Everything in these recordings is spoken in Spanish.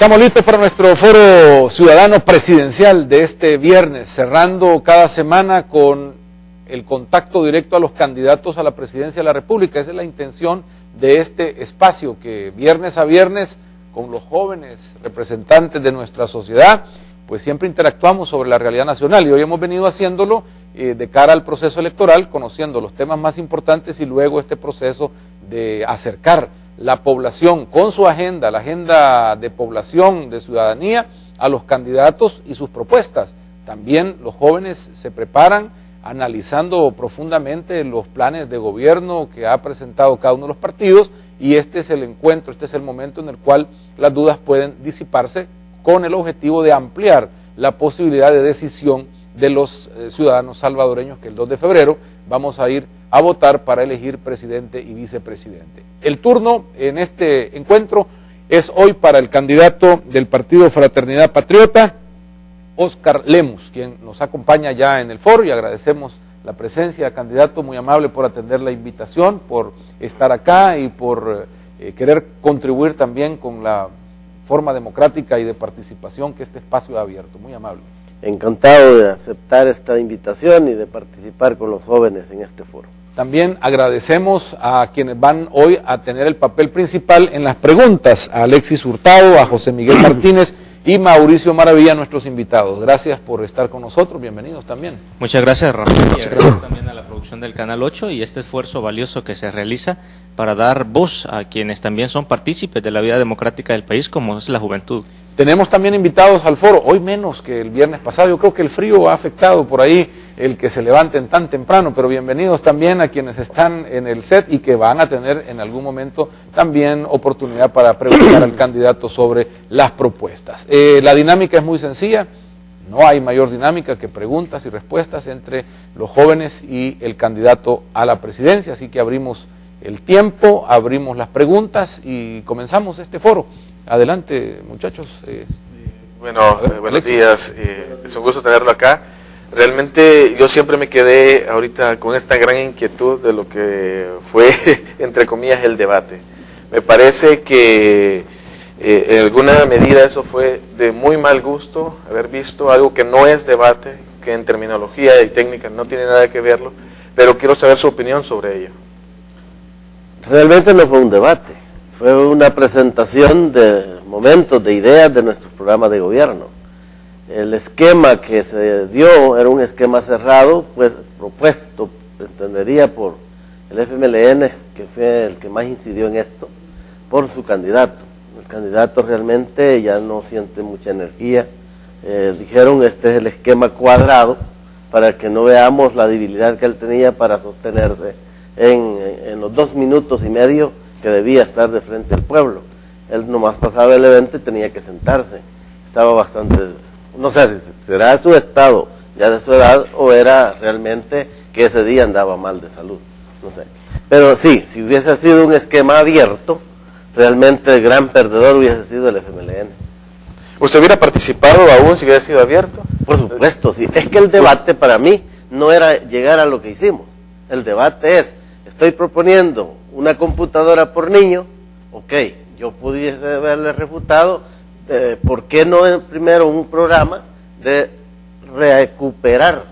Estamos listos para nuestro foro ciudadano presidencial de este viernes, cerrando cada semana con el contacto directo a los candidatos a la presidencia de la República. Esa es la intención de este espacio, que viernes a viernes con los jóvenes representantes de nuestra sociedad, pues siempre interactuamos sobre la realidad nacional, y hoy hemos venido haciéndolo de cara al proceso electoral, conociendo los temas más importantes y luego este proceso de acercar la población con su agenda, la agenda de población, de ciudadanía, a los candidatos y sus propuestas. También los jóvenes se preparan analizando profundamente los planes de gobierno que ha presentado cada uno de los partidos, y este es el encuentro, este es el momento en el cual las dudas pueden disiparse con el objetivo de ampliar la posibilidad de decisión de los ciudadanos salvadoreños, que el 2 de febrero vamos a ir a votar para elegir presidente y vicepresidente. El turno en este encuentro es hoy para el candidato del partido Fraternidad Patriota, Óscar Lemus, quien nos acompaña ya en el foro, y agradecemos la presencia, candidato, muy amable por atender la invitación, por estar acá y por querer contribuir también con la forma democrática y de participación que este espacio ha abierto. Muy amable. Encantado de aceptar esta invitación y de participar con los jóvenes en este foro. También agradecemos a quienes van hoy a tener el papel principal en las preguntas, a Alexis Hurtado, a José Miguel Martínez y Mauricio Maravilla, nuestros invitados. Gracias por estar con nosotros, bienvenidos también. Muchas gracias, Rafael, y gracias también a la producción del Canal 8 y este esfuerzo valioso que se realiza para dar voz a quienes también son partícipes de la vida democrática del país, como es la juventud. Tenemos también invitados al foro, hoy menos que el viernes pasado. Yo creo que el frío ha afectado por ahí el que se levanten tan temprano, pero bienvenidos también a quienes están en el set y que van a tener en algún momento también oportunidad para preguntar al candidato sobre las propuestas. La dinámica es muy sencilla, no hay mayor dinámica que preguntas y respuestas entre los jóvenes y el candidato a la presidencia, así que abrimos el tiempo, abrimos las preguntas y comenzamos este foro. Adelante, muchachos. Buenos días, es un gusto tenerlo acá. Realmente yo siempre me quedé ahorita con esta gran inquietud de lo que fue, entre comillas, el debate. Me parece que en alguna medida eso fue de muy mal gusto, haber visto algo que no es debate, que en terminología y técnica no tiene nada que verlo, pero quiero saber su opinión sobre ello. Realmente no fue un debate. Fue una presentación de momentos, de ideas de nuestros programas de gobierno. El esquema que se dio era un esquema cerrado, pues propuesto, entendería, por el FMLN, que fue el que más incidió en esto, por su candidato. El candidato realmente ya no siente mucha energía. Dijeron, este es el esquema cuadrado, para que no veamos la debilidad que él tenía para sostenerse en los 2 minutos y medio que debía estar de frente al pueblo. Él nomás pasaba el evento y tenía que sentarse. Estaba bastante, no sé si será su estado, ya de su edad, o era realmente que ese día andaba mal de salud, no sé. Pero sí, si hubiese sido un esquema abierto, realmente el gran perdedor hubiese sido el FMLN. ¿Usted hubiera participado aún si hubiera sido abierto? Por supuesto, sí. Es que el debate para mí no era llegar a lo que hicimos. El debate es, estoy proponiendo una computadora por niño, ok, yo pudiese haberle refutado, ¿por qué no primero un programa de recuperar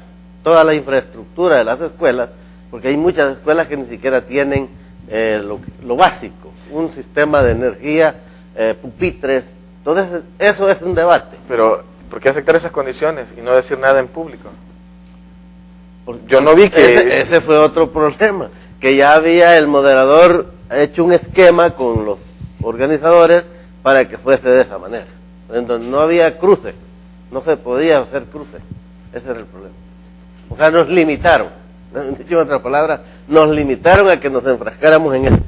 toda la infraestructura de las escuelas? Porque hay muchas escuelas que ni siquiera tienen lo básico, un sistema de energía, pupitres. Entonces eso es un debate. Pero, ¿por qué aceptar esas condiciones y no decir nada en público? Yo no vi que... Ese fue otro problema, que ya había el moderador hecho un esquema con los organizadores para que fuese de esa manera. Entonces no había cruce, no se podía hacer cruce, ese era el problema. O sea, nos limitaron, dicho en otra palabra, nos limitaron a que nos enfrascáramos en esto.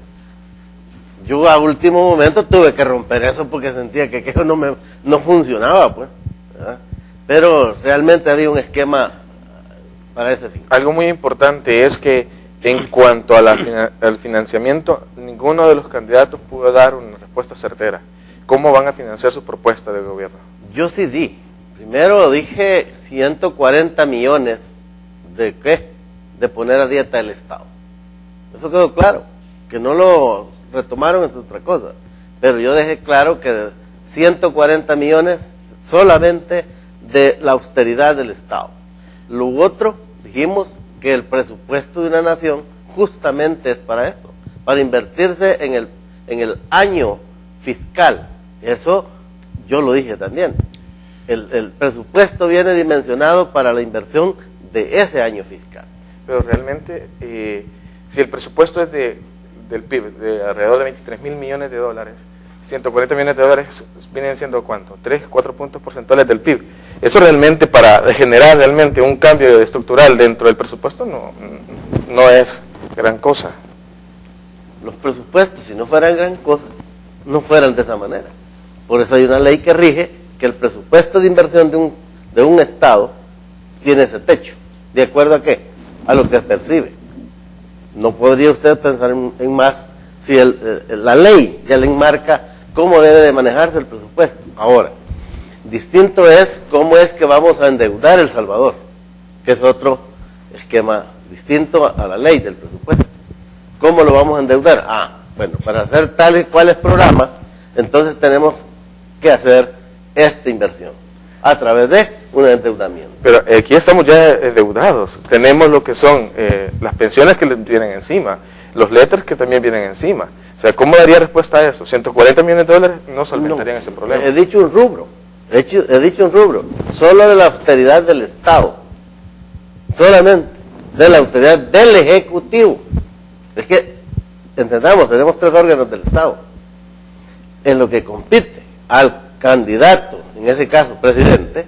Yo a último momento tuve que romper eso porque sentía que aquello no funcionaba, pues, ¿verdad? Pero realmente había un esquema para ese fin. Algo muy importante es que en cuanto a al financiamiento, ninguno de los candidatos pudo dar una respuesta certera. ¿Cómo van a financiar su propuesta de gobierno? Yo sí di. Primero dije 140 millones de ¿qué? De poner a dieta el Estado. Eso quedó claro. Que no lo retomaron es otra cosa. Pero yo dejé claro que 140 millones solamente de la austeridad del Estado. Lo otro, dijimos que el presupuesto de una nación justamente es para eso, para invertirse en el año fiscal. Eso yo lo dije también. El presupuesto viene dimensionado para la inversión de ese año fiscal. Pero realmente, si el presupuesto es del PIB de alrededor de 23.000 millones de dólares, 140 millones de dólares vienen siendo ¿cuánto? 3, 4 puntos porcentuales del PIB. Eso realmente, para generar realmente un cambio estructural dentro del presupuesto, no es gran cosa. Los presupuestos, si no fueran gran cosa, no fueran de esa manera. Por eso hay una ley que rige que el presupuesto de inversión de un Estado tiene ese techo. ¿De acuerdo a qué? A lo que percibe. No podría usted pensar en más si la ley ya le enmarca cómo debe de manejarse el presupuesto. Ahora, distinto es cómo es que vamos a endeudar El Salvador, que es otro esquema distinto a la ley del presupuesto. ¿Cómo lo vamos a endeudar? Bueno, para hacer tales cuales programas, entonces tenemos que hacer esta inversión a través de un endeudamiento. Pero aquí estamos ya endeudados. Tenemos lo que son las pensiones que le vienen encima, los letters que también vienen encima. O sea, ¿cómo daría respuesta a eso? 140 millones de dólares no solventarían ese problema. He dicho un rubro. He dicho un rubro. Solo de la austeridad del Estado. Solamente de la austeridad del Ejecutivo. Es que, entendamos, tenemos 3 órganos del Estado. En lo que compite al candidato, en ese caso presidente,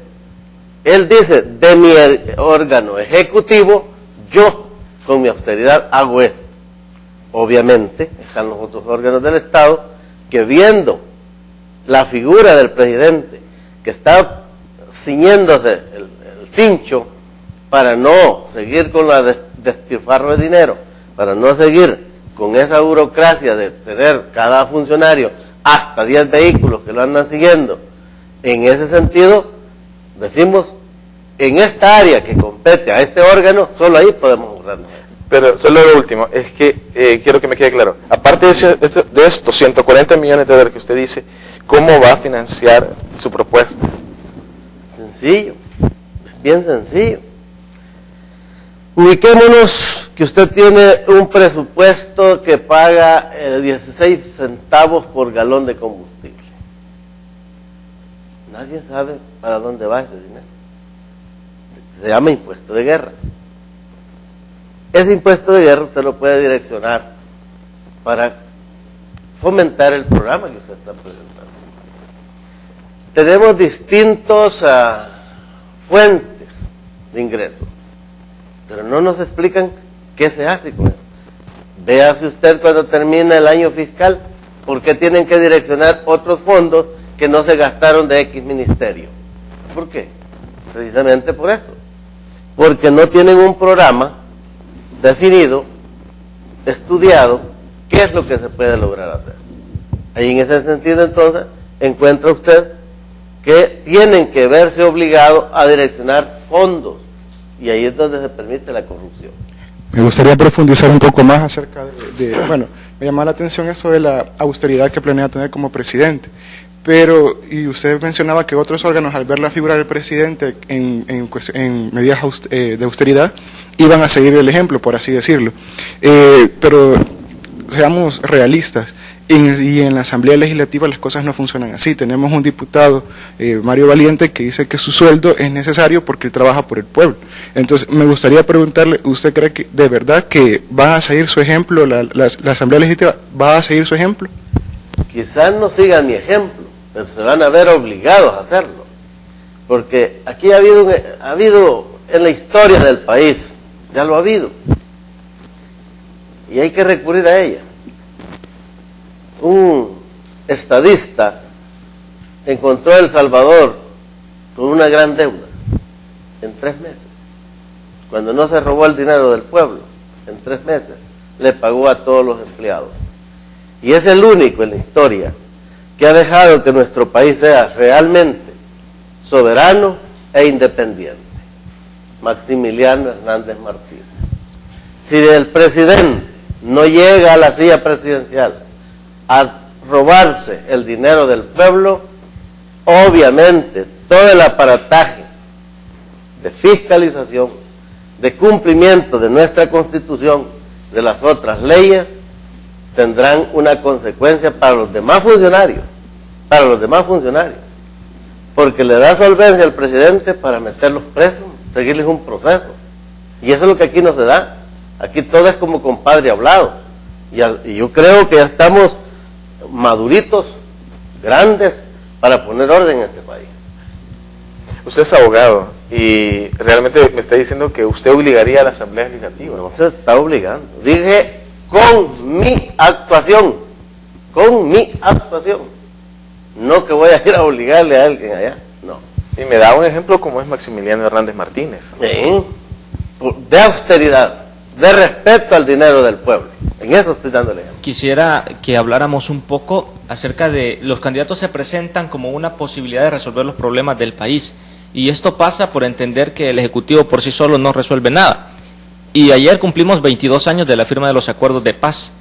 él dice, de mi órgano ejecutivo, yo con mi austeridad hago esto. Obviamente están los otros órganos del Estado que, viendo la figura del presidente que está ciñéndose el cincho para no seguir con la despilfarro de dinero, para no seguir con esa burocracia de tener cada funcionario hasta 10 vehículos que lo andan siguiendo, en ese sentido decimos, en esta área que compete a este órgano, solo ahí podemos ahorrarnos. Pero solo lo último, es que quiero que me quede claro, aparte de estos 140 millones de dólares que usted dice, ¿cómo va a financiar su propuesta? Sencillo, es bien sencillo. Ubiquémonos que usted tiene un presupuesto que paga 16 centavos por galón de combustible. Nadie sabe para dónde va ese dinero. Se llama impuesto de guerra. Ese impuesto de guerra usted lo puede direccionar para fomentar el programa que usted está presentando. Tenemos distintos fuentes de ingresos, pero no nos explican qué se hace con eso. Véase usted cuando termina el año fiscal, por qué tienen que direccionar otros fondos que no se gastaron de X ministerio. ¿Por qué? Precisamente por eso. Porque no tienen un programa definido, estudiado, qué es lo que se puede lograr hacer. Ahí en ese sentido entonces encuentra usted que tienen que verse obligados a direccionar fondos, y ahí es donde se permite la corrupción. Me gustaría profundizar un poco más acerca bueno, me llama la atención eso de la austeridad que planea tener como presidente, pero, y usted mencionaba que otros órganos, al ver la figura del presidente en medidas de austeridad, iban a seguir el ejemplo, por así decirlo, pero seamos realistas, y en la Asamblea Legislativa las cosas no funcionan así. Tenemos un diputado, Mario Valiente, que dice que su sueldo es necesario porque él trabaja por el pueblo. Entonces, me gustaría preguntarle, ¿usted cree que de verdad que va a seguir su ejemplo, la Asamblea Legislativa va a seguir su ejemplo? Quizás no sigan mi ejemplo, pero se van a ver obligados a hacerlo. Porque aquí ha habido en la historia del país, ya lo ha habido, y hay que recurrir a ella. Un estadista encontró a El Salvador con una gran deuda en 3 meses. Cuando no se robó el dinero del pueblo, en 3 meses le pagó a todos los empleados. Y es el único en la historia que ha dejado que nuestro país sea realmente soberano e independiente. Maximiliano Hernández Martínez. Si el presidente no llega a la silla presidencial a robarse el dinero del pueblo, obviamente todo el aparataje de fiscalización, de cumplimiento de nuestra Constitución, de las otras leyes, tendrán una consecuencia para los demás funcionarios, porque le da solvencia al presidente para meterlos presos, seguirles un proceso, y eso es lo que aquí no se da. Aquí todo es como compadre hablado, y yo creo que ya estamos maduritos, grandes, para poner orden en este país. Usted es abogado y realmente me está diciendo que usted obligaría a la Asamblea Legislativa. No se está obligando. Dije con mi actuación. No que voy a ir a obligarle a alguien allá. No. Y me da un ejemplo como es Maximiliano Hernández Martínez. Sí. De austeridad, de respeto al dinero del pueblo. En eso estoy dándole ejemplo. Quisiera que habláramos un poco acerca de los candidatos se presentan como una posibilidad de resolver los problemas del país. Y esto pasa por entender que el Ejecutivo por sí solo no resuelve nada. Y ayer cumplimos 22 años de la firma de los acuerdos de paz.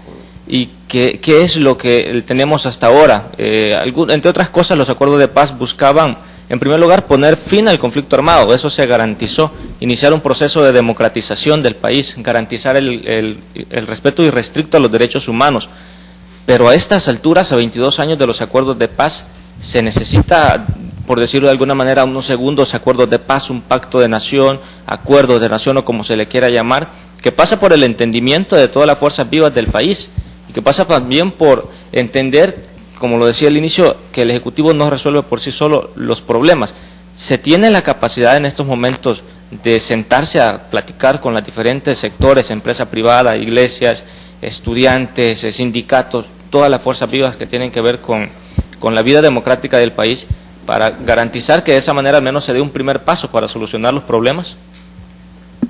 ¿Y qué es lo que tenemos hasta ahora? Entre otras cosas, los acuerdos de paz buscaban, en primer lugar, poner fin al conflicto armado. Eso se garantizó. Iniciar un proceso de democratización del país, garantizar el respeto irrestricto a los derechos humanos. Pero a estas alturas, a 22 años de los acuerdos de paz, se necesita, por decirlo de alguna manera, unos segundos acuerdos de paz, un pacto de nación, acuerdo de nación o como se le quiera llamar, que pasa por el entendimiento de todas las fuerzas vivas del país y que pasa también por entender, como lo decía al inicio, que el Ejecutivo no resuelve por sí solo los problemas. Se tiene la capacidad en estos momentos de sentarse a platicar con los diferentes sectores, empresa privada, iglesias, estudiantes, sindicatos, todas las fuerzas vivas que tienen que ver con la vida democrática del país, para garantizar que de esa manera al menos se dé un primer paso para solucionar los problemas?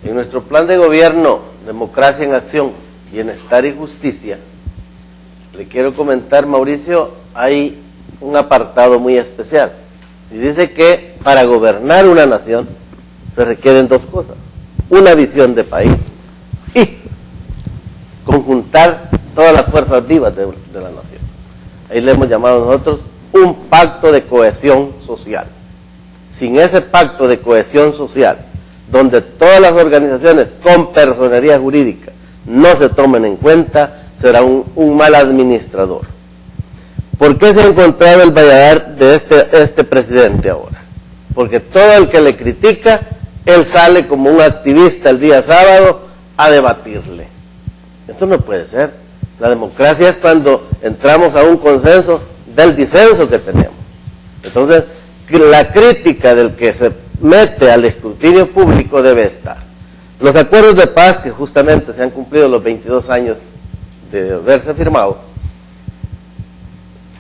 En nuestro plan de gobierno, Democracia en Acción, Bienestar y Justicia, le quiero comentar, Mauricio, hay un apartado muy especial. Y dice que para gobernar una nación se requieren dos cosas: una visión de país y conjuntar todas las fuerzas vivas de la nación. Ahí le hemos llamado nosotros un pacto de cohesión social. Sin ese pacto de cohesión social, donde todas las organizaciones con personería jurídica no se tomen en cuenta, será un mal administrador. ¿Por qué se ha encontrado el valladar de este presidente ahora? Porque todo el que le critica, él sale como un activista el día sábado a debatirle. Esto no puede ser. La democracia es cuando entramos a un consenso del disenso que tenemos. Entonces, la crítica del que se mete al escrutinio público debe estar. Los acuerdos de paz, que justamente se han cumplido los 22 años de haberse firmado,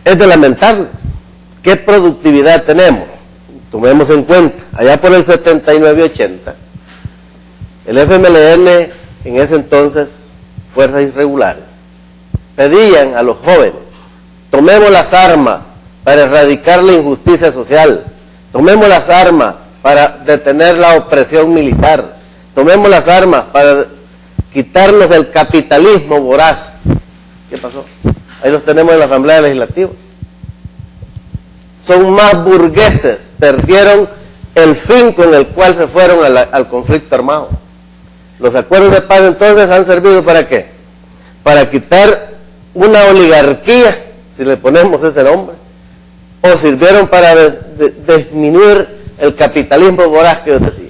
es de lamentarlo. ¿Qué productividad tenemos? Tomemos en cuenta, allá por el 79-80, el FMLN, en ese entonces, fuerzas irregulares, pedían a los jóvenes: tomemos las armas para erradicar la injusticia social, tomemos las armas para detener la opresión militar, tomemos las armas para quitarnos el capitalismo voraz. ¿Qué pasó? Ahí los tenemos en la Asamblea Legislativa. Son más burgueses, perdieron el fin con el cual se fueron al conflicto armado. Los acuerdos de paz entonces han servido ¿para qué? Para quitar una oligarquía, si le ponemos ese nombre, o sirvieron para disminuir el capitalismo voraz que yo decía.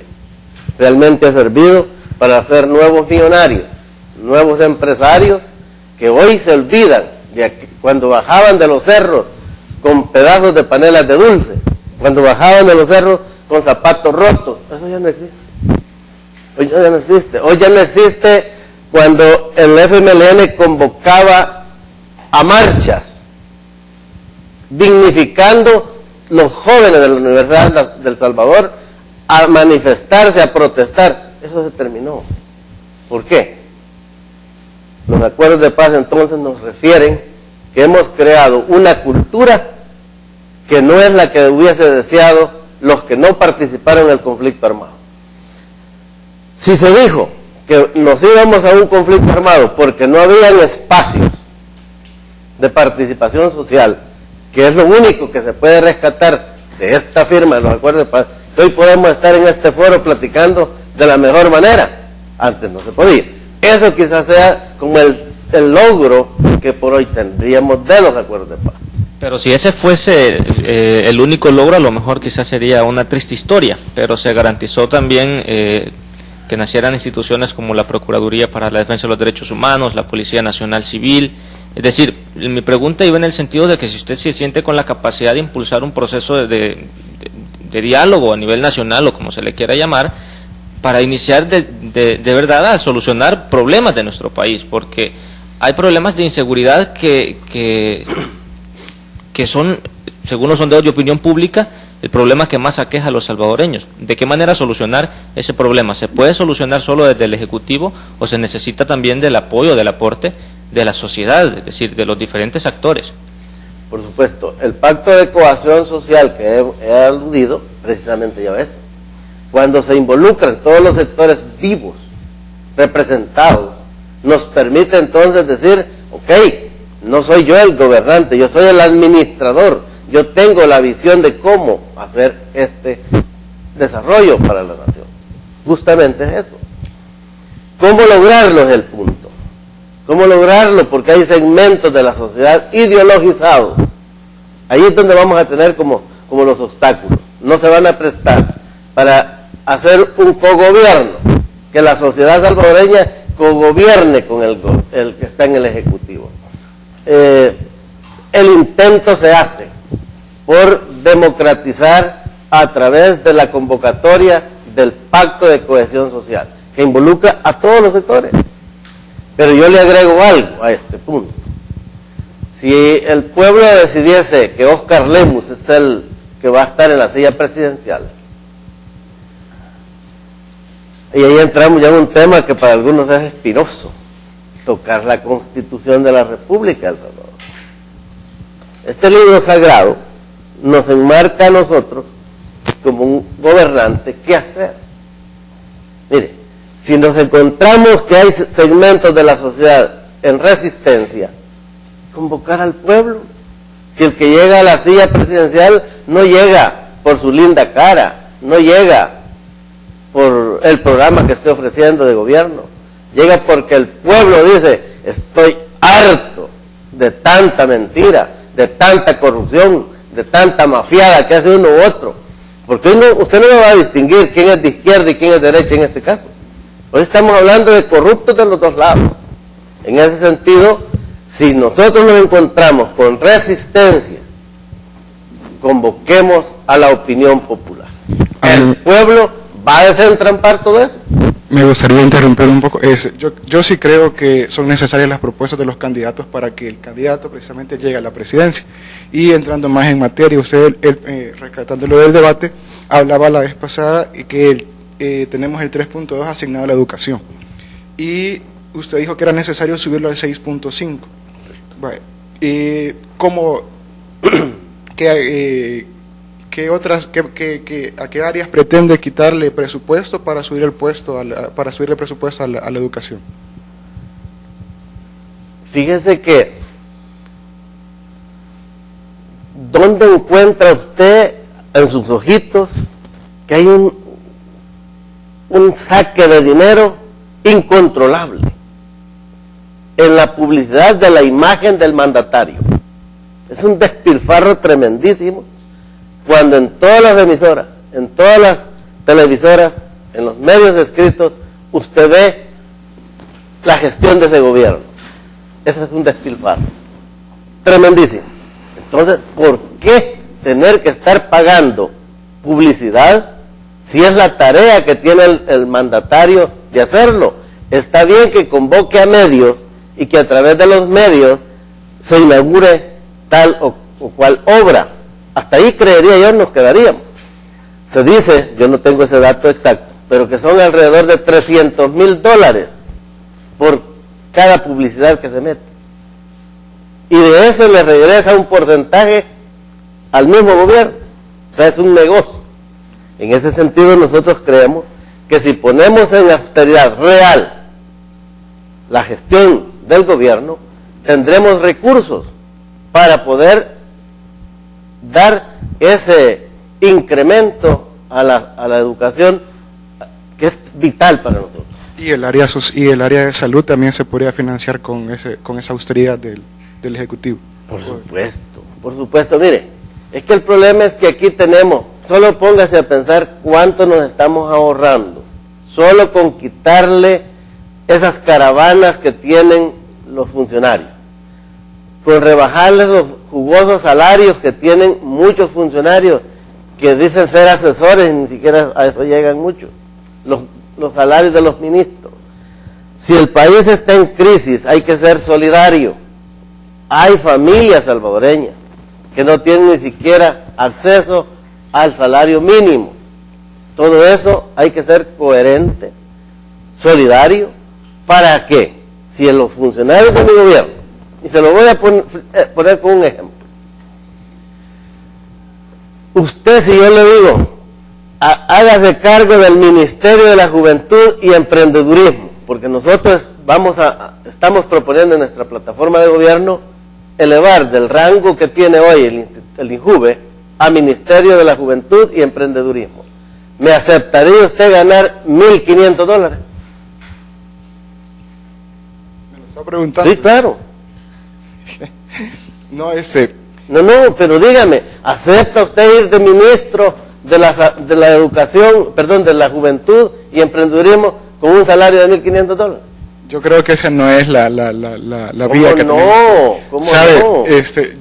Realmente ha servido para hacer nuevos millonarios, nuevos empresarios que hoy se olvidan de cuando bajaban de los cerros con pedazos de panelas de dulce, cuando bajaban de los cerros con zapatos rotos. Eso ya no existe. Hoy ya no existe. Hoy ya no existe cuando el FMLN convocaba a marchas, dignificando los jóvenes de la Universidad del Salvador a manifestarse, a protestar. Eso se terminó. ¿Por qué? Los acuerdos de paz entonces nos refieren que hemos creado una cultura que no es la que hubiese deseado los que no participaron en el conflicto armado. Si se dijo que nos íbamos a un conflicto armado porque no habían espacios de participación social, que es lo único que se puede rescatar de esta firma de los acuerdos de paz, que hoy podemos estar en este foro platicando de la mejor manera. Antes no se podía. Eso quizás sea como el logro que por hoy tendríamos de los acuerdos de paz. Pero si ese fuese el único logro, a lo mejor quizás sería una triste historia, pero se garantizó también que nacieran instituciones como la Procuraduría para la Defensa de los Derechos Humanos, la Policía Nacional Civil. Es decir, mi pregunta iba en el sentido de que si usted se siente con la capacidad de impulsar un proceso de diálogo a nivel nacional, o como se le quiera llamar, para iniciar de verdad a solucionar problemas de nuestro país, porque hay problemas de inseguridad que son, según los sondeos de opinión pública, el problema que más aqueja a los salvadoreños. ¿De qué manera solucionar ese problema? ¿Se puede solucionar solo desde el Ejecutivo o se necesita también del apoyo, del aporte de la sociedad, es decir, de los diferentes actores? Por supuesto, el pacto de cohesión social que he aludido, precisamente ya eso. Cuando se involucran todos los sectores vivos, representados, nos permite entonces decir, ok, no soy yo el gobernante, yo soy el administrador, yo tengo la visión de cómo hacer este desarrollo para la nación. Justamente es eso. ¿Cómo lograrlo es el punto? ¿Cómo lograrlo? Porque hay segmentos de la sociedad ideologizados. Ahí es donde vamos a tener como los obstáculos. No se van a prestar para hacer un cogobierno, que la sociedad salvadoreña cogobierne con el que está en el Ejecutivo. El intento se hace por democratizar a través de la convocatoria del Pacto de Cohesión Social, que involucra a todos los sectores. Pero yo le agrego algo a este punto. Si el pueblo decidiese que Óscar Lemus es el que va a estar en la silla presidencial, y ahí entramos ya en un tema que para algunos es espinoso, tocar la Constitución de la República de El Salvador. Este libro sagrado nos enmarca a nosotros como un gobernante qué hacer. Mire, si nos encontramos que hay segmentos de la sociedad en resistencia, convocar al pueblo. Si el que llega a la silla presidencial no llega por su linda cara, no llega por el programa que esté ofreciendo de gobierno, llega porque el pueblo dice, estoy harto de tanta mentira, de tanta corrupción, de tanta mafiada que hace uno u otro. Porque usted no va a distinguir quién es de izquierda y quién es de derecha en este caso. Hoy estamos hablando de corruptos de los dos lados. En ese sentido, si nosotros nos encontramos con resistencia, convoquemos a la opinión popular. El pueblo va a desentrampar todo eso. Me gustaría interrumpir un poco. Yo sí creo que son necesarias las propuestas de los candidatos para que el candidato precisamente llegue a la presidencia. Y entrando más en materia, usted, rescatándolo del debate, hablaba la vez pasada y que tenemos el 3.2 asignado a la educación. Y usted dijo que era necesario subirlo al 6.5. Vale. ¿Cómo, a qué áreas pretende quitarle presupuesto para subir el presupuesto a la educación? Fíjese que ¿dónde encuentra usted en sus ojitos que hay un saque de dinero incontrolable? En la publicidad de la imagen del mandatario. Es un despilfarro tremendísimo cuando en todas las emisoras, en todas las televisoras, en los medios escritos, usted ve la gestión de ese gobierno. Ese es un despilfarro tremendísimo. Entonces, ¿por qué tener que estar pagando publicidad si es la tarea que tiene el mandatario de hacerlo? Está bien que convoque a medios y que a través de los medios se inaugure tal o cual obra. Hasta ahí creería yo nos quedaríamos. Se dice, yo no tengo ese dato exacto, pero que son alrededor de $300,000 por cada publicidad que se mete. Y de eso le regresa un porcentaje al mismo gobierno. O sea, es un negocio. En ese sentido nosotros creemos que si ponemos en austeridad real la gestión del gobierno, tendremos recursos para poder dar ese incremento a la educación, que es vital para nosotros. Y el área de salud también se podría financiar con esa austeridad del Ejecutivo. Por supuesto, mire, es que el problema es que aquí tenemos, solo póngase a pensar cuánto nos estamos ahorrando, solo con quitarle esas caravanas que tienen los funcionarios, con rebajarles los jugosos salarios que tienen muchos funcionarios que dicen ser asesores y ni siquiera a eso llegan muchos, los salarios de los ministros. Si el país está en crisis, hay que ser solidario. Hay familias salvadoreñas que no tienen ni siquiera acceso al salario mínimo. Todo eso hay que ser coherente, solidario. ¿Para qué? Si los funcionarios de mi gobierno, y se lo voy a poner con un ejemplo, usted, si yo le digo, hágase cargo del Ministerio de la Juventud y Emprendedurismo, porque nosotros estamos proponiendo en nuestra plataforma de gobierno elevar del rango que tiene hoy el INJUVE a Ministerio de la Juventud y Emprendedurismo. ¿Me aceptaría usted ganar $1,500? ¿Me lo está preguntando? Sí, claro. No, No, pero dígame, ¿acepta usted ir de ministro de la educación, perdón, de la juventud y emprendedurismo con un salario de $1,500? Yo creo que esa no es la vía que tenemos. ¿Cómo ¿Sabe? no?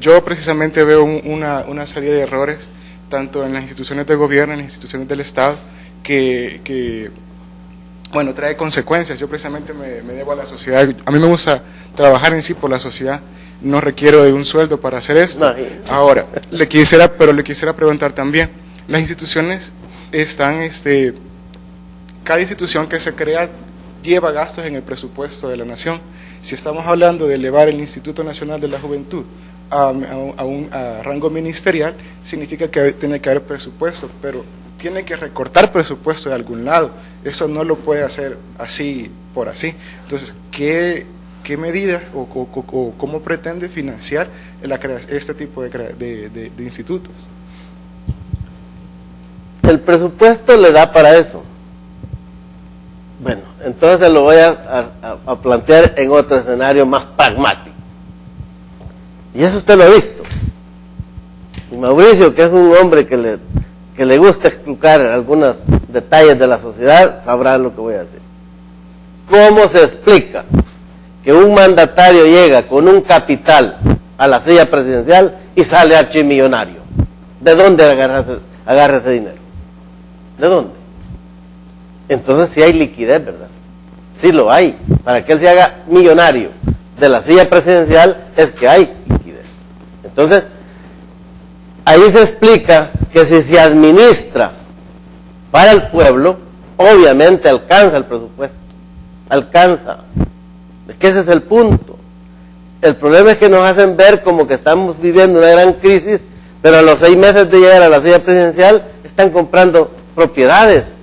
Yo precisamente veo una serie de errores, tanto en las instituciones de gobierno, en las instituciones del Estado, que bueno, trae consecuencias. Yo precisamente me debo a la sociedad. A mí me gusta trabajar en sí por la sociedad. No requiero de un sueldo para hacer esto. Ahora, le quisiera preguntar también, las instituciones están, cada institución que se crea lleva gastos en el presupuesto de la nación. Si estamos hablando de elevar el Instituto Nacional de la Juventud a rango ministerial, significa que tiene que haber presupuesto, pero tiene que recortar presupuesto de algún lado. Eso no lo puede hacer así por así. Entonces, ¿qué medidas o cómo pretende financiar este tipo de institutos? El presupuesto le da para eso. Bueno, entonces lo voy a plantear en otro escenario más pragmático. Y eso usted lo ha visto. Y Mauricio, que es un hombre que le gusta explicar algunos detalles de la sociedad, sabrá lo que voy a decir. ¿Cómo se explica que un mandatario llega con un capital a la silla presidencial y sale archimillonario? ¿De dónde agarra ese dinero? ¿De dónde? Entonces sí hay liquidez, ¿verdad? Sí lo hay. Para que él se haga millonario de la silla presidencial es que hay liquidez. Entonces, ahí se explica que si se administra para el pueblo, obviamente alcanza el presupuesto. Alcanza. Es que ese es el punto. El problema es que nos hacen ver como que estamos viviendo una gran crisis, pero a los 6 meses de llegar a la silla presidencial están comprando propiedades.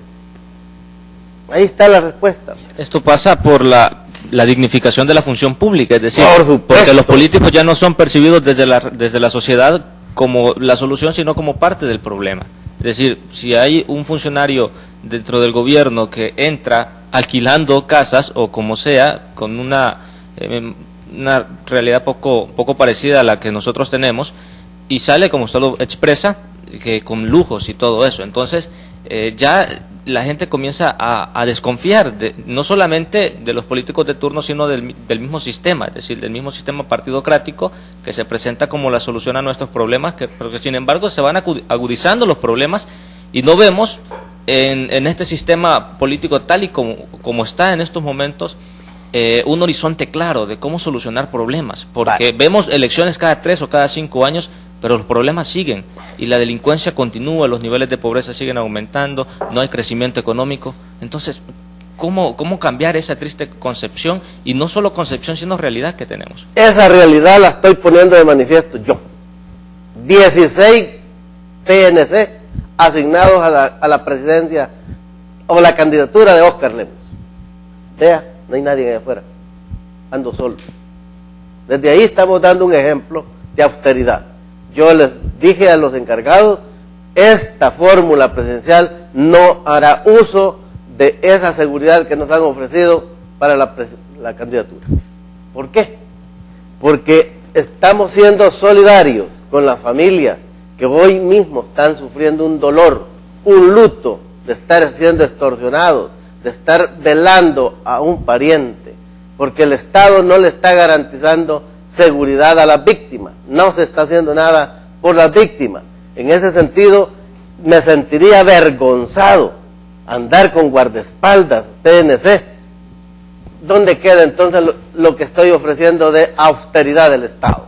Ahí está la respuesta. Esto pasa por la dignificación de la función pública, es decir, por supuesto, porque los políticos ya no son percibidos desde la sociedad como la solución, sino como parte del problema. Es decir, si hay un funcionario dentro del gobierno que entra alquilando casas o como sea, con una realidad poco parecida a la que nosotros tenemos, y sale, como usted lo expresa, que con lujos y todo eso, entonces ya la gente comienza a desconfiar no solamente de los políticos de turno, sino del mismo sistema, es decir, del mismo sistema partidocrático que se presenta como la solución a nuestros problemas, pero que sin embargo se van agudizando los problemas y no vemos en este sistema político tal y como está en estos momentos un horizonte claro de cómo solucionar problemas, porque vemos elecciones cada 3 o cada 5 años, pero los problemas siguen y la delincuencia continúa, los niveles de pobreza siguen aumentando, no hay crecimiento económico. Entonces, ¿cómo cambiar esa triste concepción? Y no solo concepción, sino realidad que tenemos. Esa realidad la estoy poniendo de manifiesto yo. 16 PNC asignados a la presidencia o la candidatura de Óscar Lemus. Vea, no hay nadie allá afuera. Ando solo. Desde ahí estamos dando un ejemplo de austeridad. Yo les dije a los encargados, esta fórmula presidencial no hará uso de esa seguridad que nos han ofrecido para la candidatura. ¿Por qué? Porque estamos siendo solidarios con las familias que hoy mismo están sufriendo un dolor, un luto de estar siendo extorsionados, de estar velando a un pariente, porque el Estado no le está garantizando seguridad a las víctimas, no se está haciendo nada por las víctimas. En ese sentido, me sentiría avergonzado andar con guardaespaldas, PNC. ¿Dónde queda entonces lo que estoy ofreciendo de austeridad del Estado?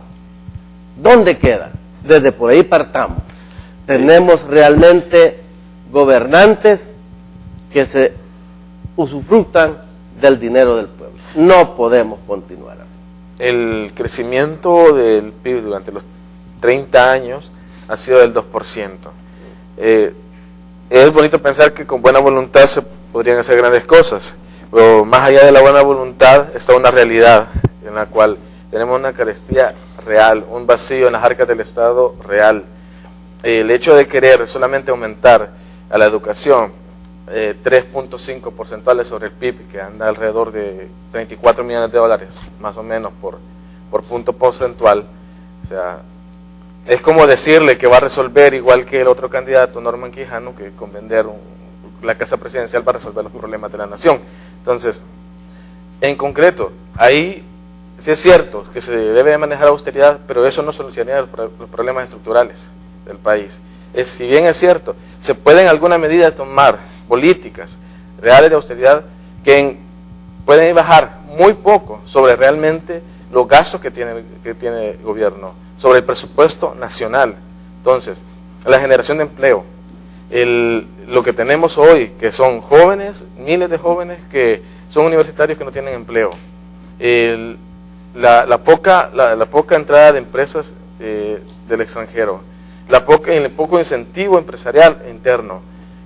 ¿Dónde queda? Desde por ahí partamos. Tenemos realmente gobernantes que se usufructan del dinero del pueblo. No podemos continuar así. El crecimiento del PIB durante los 30 años ha sido del 2%. Es bonito pensar que con buena voluntad se podrían hacer grandes cosas, pero más allá de la buena voluntad está una realidad en la cual tenemos una carestía real, un vacío en las arcas del Estado real. El hecho de querer solamente aumentar a la educación 3.5 porcentuales sobre el PIB, que anda alrededor de 34 millones de dólares, más o menos por punto porcentual, o sea, es como decirle que va a resolver, igual que el otro candidato, Norman Quijano, que con vender la casa presidencial va a resolver los problemas de la nación. Entonces, en concreto, ahí sí es cierto que se debe de manejar austeridad, pero eso no solucionaría los problemas estructurales del país. Si bien es cierto, se puede en alguna medida tomar políticas reales de austeridad que pueden bajar muy poco sobre realmente los gastos que tiene el gobierno, sobre el presupuesto nacional. Entonces, la generación de empleo, lo que tenemos hoy, que son jóvenes, miles de jóvenes que son universitarios que no tienen empleo, la poca entrada de empresas del extranjero, el poco incentivo empresarial interno.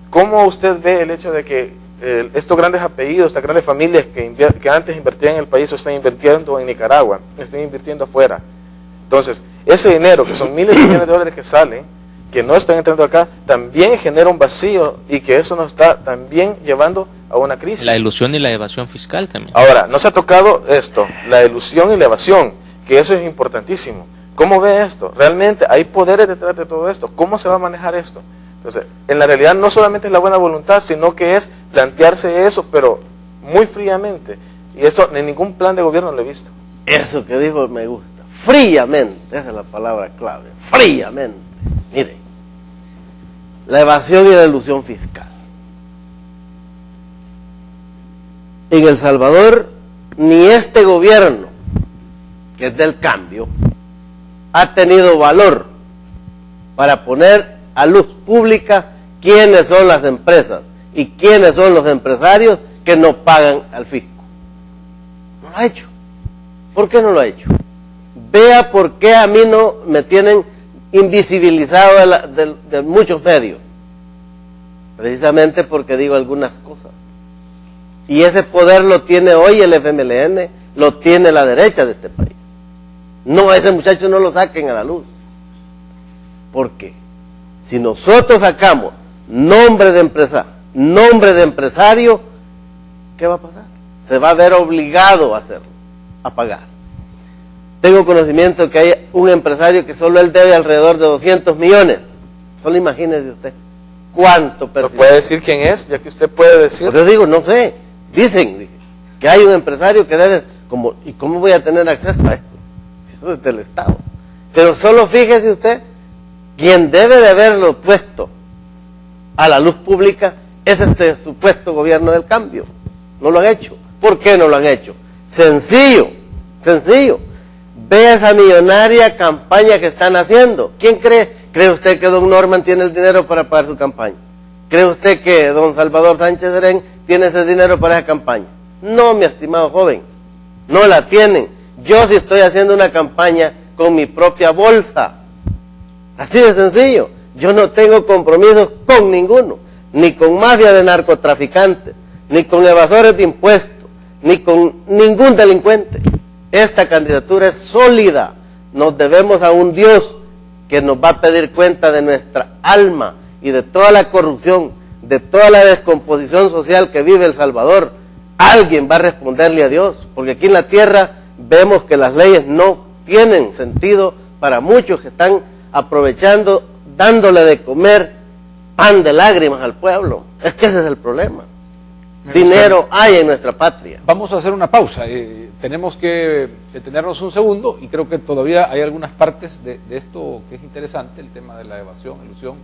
¿Cómo usted ve el hecho de que estos grandes apellidos, estas grandes familias que antes invertían en el país o están invirtiendo en Nicaragua, están invirtiendo afuera? Entonces, ese dinero, que son miles de millones de dólares que salen, que no están entrando acá, también genera un vacío y que eso nos está también llevando a una crisis. La ilusión y la evasión fiscal también. Ahora, no se ha tocado esto, la ilusión y la evasión, que eso es importantísimo. ¿Cómo ve esto? ¿Realmente hay poderes detrás de todo esto? ¿Cómo se va a manejar esto? Entonces, en la realidad no solamente es la buena voluntad, sino que es plantearse eso, pero muy fríamente. Y eso en ningún plan de gobierno lo he visto. Eso que dijo me gusta. Fríamente, esa es la palabra clave. Fríamente. Mire, la evasión y la elusión fiscal. En El Salvador, ni este gobierno, que es del cambio, ha tenido valor para poner a luz pública quiénes son las empresas y quiénes son los empresarios que no pagan al fisco. No lo ha hecho. ¿Por qué no lo ha hecho? Vea por qué a mí no me tienen invisibilizado de muchos medios. Precisamente porque digo algunas cosas. Y ese poder lo tiene hoy el FMLN, lo tiene la derecha de este país. No, a ese muchacho no lo saquen a la luz. ¿Por qué? Si nosotros sacamos nombre de empresa, nombre de empresario, ¿qué va a pasar? Se va a ver obligado a hacerlo, a pagar. Tengo conocimiento que hay un empresario que solo él debe alrededor de 200 millones. Solo imagínese usted cuánto percibe. ¿No puede decir quién es, ya que usted puede decir? Pero yo digo, no sé, dicen que hay un empresario que debe, ¿y cómo voy a tener acceso a esto? Si eso es del Estado. Pero solo fíjese usted, quien debe de haberlo puesto a la luz pública es este supuesto gobierno del cambio. No lo han hecho. ¿Por qué no lo han hecho? Sencillo, sencillo. Ve esa millonaria campaña que están haciendo. ¿Quién cree? ¿Cree usted que don Norman tiene el dinero para pagar su campaña? ¿Cree usted que don Salvador Sánchez Serén tiene ese dinero para esa campaña? No, mi estimado joven, no la tienen. Yo sí estoy haciendo una campaña con mi propia bolsa. Así de sencillo. Yo no tengo compromisos con ninguno, ni con mafia de narcotraficantes, ni con evasores de impuestos, ni con ningún delincuente. Esta candidatura es sólida. Nos debemos a un Dios que nos va a pedir cuenta de nuestra alma y de toda la corrupción, de toda la descomposición social que vive El Salvador, alguien va a responderle a Dios, porque aquí en la tierra vemos que las leyes no tienen sentido para muchos que están aprovechando, dándole de comer pan de lágrimas al pueblo. Es que ese es el problema. Dinero hay en nuestra patria. Vamos a hacer una pausa. Tenemos que detenernos un segundo y creo que todavía hay algunas partes de esto que es interesante, el tema de la evasión, ilusión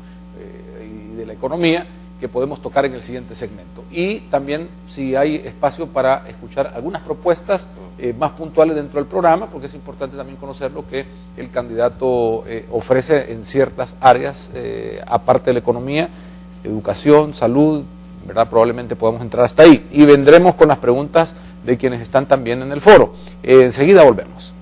y de la economía, que podemos tocar en el siguiente segmento. Y también si hay espacio para escuchar algunas propuestas más puntuales dentro del programa, porque es importante también conocer lo que el candidato ofrece en ciertas áreas, aparte de la economía, educación, salud, ¿verdad? Probablemente podamos entrar hasta ahí. Y vendremos con las preguntas de quienes están también en el foro. Enseguida volvemos.